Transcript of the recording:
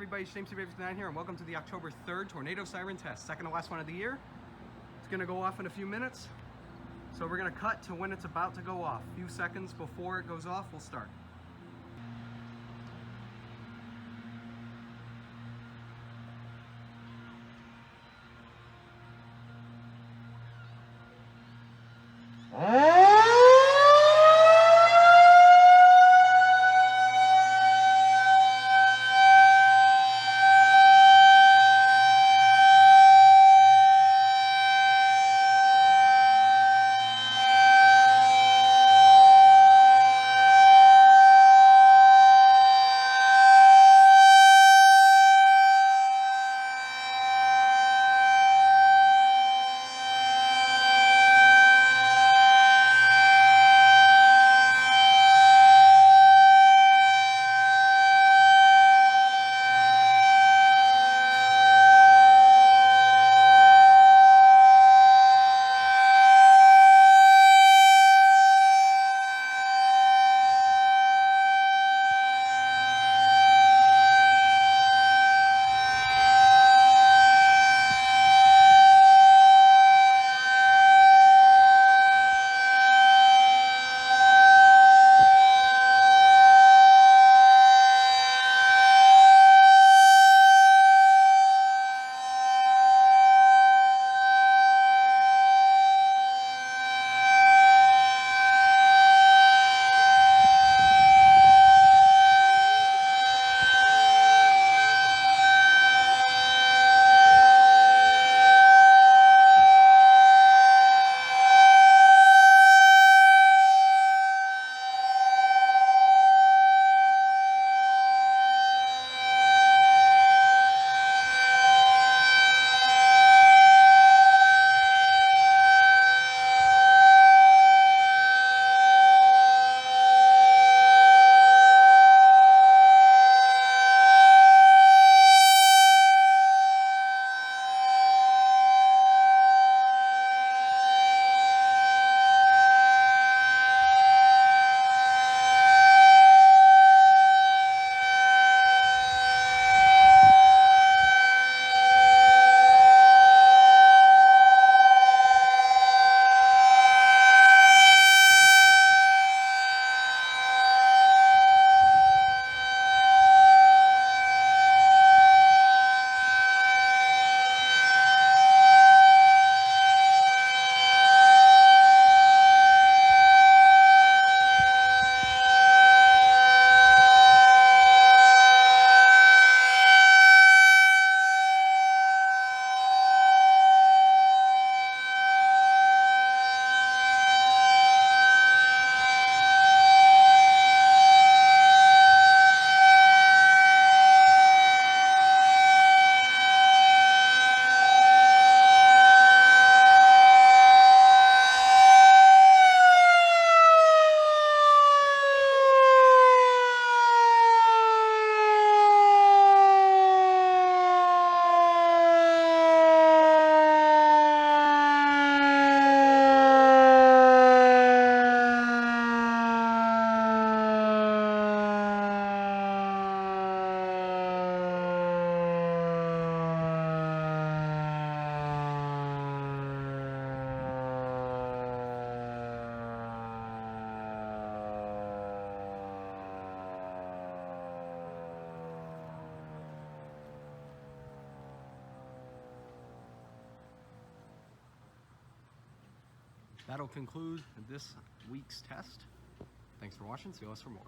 everybody, it's James C59 here, and welcome to the October 3rd Tornado Siren test, second to last one of the year. It's going to go off in a few minutes, so we're going to cut to when it's about to go off. A few seconds before it goes off, we'll start. That'll conclude this week's test. Thanks for watching. See us for more.